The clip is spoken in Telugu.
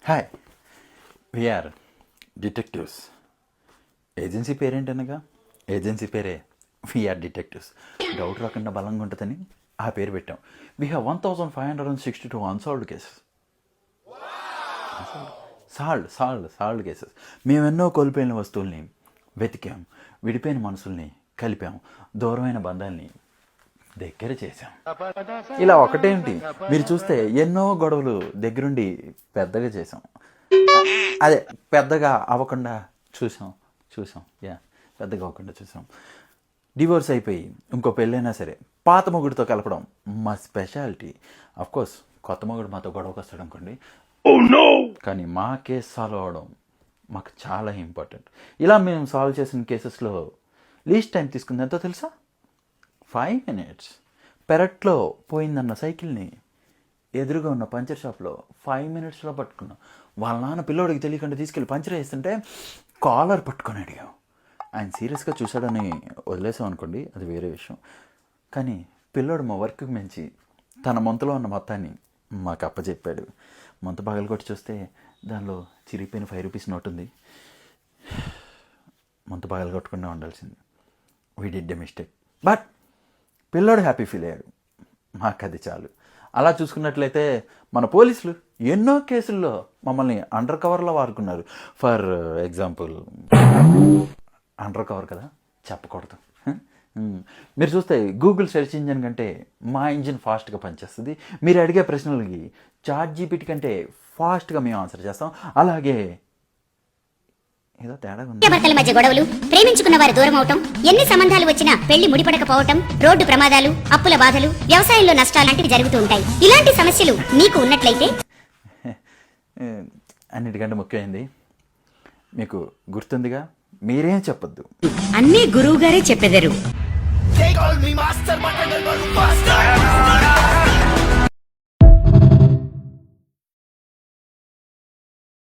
Hi, VR detectives. ఏజెన్సీ పేరేంటనగా ఏజెన్సీ పేరే వీఆర్ డిటెక్టివ్స్. డౌట్ రాకుండా బలంగా ఉంటుందని ఆ పేరు పెట్టాం. We have 1562 unsolved cases. Solved cases. మేము ఎన్నో కోల్పోయిన వస్తువుల్ని వెతికాం, విడిపోయిన మనసుల్ని కలిపాం, దూరమైన బంధాల్ని దగ్గర చేశాం. ఇలా ఒకటేంటి, మీరు చూస్తే ఎన్నో గొడవలు దగ్గరుండి పెద్దగా చేసాం. అదే పెద్దగా అవ్వకుండా చూసాం. పెద్దగా అవ్వకుండా చూసాం. డివోర్స్ అయిపోయి ఇంకో పెళ్ళైనా సరే పాత మొగుడితో కలపడం మా స్పెషాలిటీ. అఫ్కోర్స్ కొత్త మొగుడు మాతో గొడవకు వస్తాడు అనుకోండి, కానీ మా కేసు సాల్వ్ అవ్వడం మాకు చాలా ఇంపార్టెంట్. ఇలా మేము సాల్వ్ చేసిన కేసెస్లో లీస్ట్ టైం తీసుకుంది ఎంతో తెలుసా? 5 minutes. పెరట్లో పోయిందన్న సైకిల్ని ఎదురుగా ఉన్న పంచర్ షాప్లో 5 minutesలో పట్టుకున్నాం. వాళ్ళ నాన్న పిల్లోడికి తెలియకుండా తీసుకెళ్ళి పంచర్ వేస్తుంటే కాలర్ పట్టుకొని అడిగాం. ఆయన సీరియస్గా చూశాడని వదిలేసాం అనుకోండి, అది వేరే విషయం. కానీ పిల్లోడు మా వర్క్కి మించి తన మొంతలో ఉన్న మొత్తాన్ని మాకు అప్పచెప్పాడు. మొంత పగలు కొట్టి చూస్తే దానిలో చిరిగిపోయిన 5 rupees నోట్ ఉంది. మొంత పగలు కొట్టకుండా ఉండాల్సింది. We did a mistake, but పిల్లోడు హ్యాపీ ఫీల్ అయ్యాడు. మాకు అది చాలు. అలా చూసుకున్నట్లయితే మన పోలీసులు ఎన్నో కేసుల్లో మమ్మల్ని అండర్ కవర్లో వాడుకున్నారు. ఫర్ ఎగ్జాంపుల్, అండర్ కవర్ కదా, చెప్పకూడదు. మీరు చూస్తే గూగుల్ సెర్చ్ ఇంజిన్ కంటే మా ఇంజిన్ ఫాస్ట్గా పనిచేస్తుంది. మీరు అడిగే ప్రశ్నలకి ChatGPT కంటే ఫాస్ట్గా మేము ఆన్సర్ చేస్తాం. అలాగే ఏదో తేడా ఉంది. భర్తల మధ్య గొడవలు, ప్రేమించుకున్న వారు దూరం అవటం, ఎన్ని సంబంధాలు వచ్చినా పెళ్లి ముడిపడకపోవటం, రోడ్డు ప్రమాదాలు, అప్పుల బాధలు, వ్యవసాయంలో నష్టాలు లాంటివి జరుగుతూ ఉంటాయి. ఇలాంటి సమస్యలు మీకు ఉన్నట్లయితే, అన్నిటికంటే ముఖ్యమైనది మీకు గుర్తుందిగా, మీరేం చెప్పొద్దు, అన్నీ గురువు గారే చెప్పెదరు.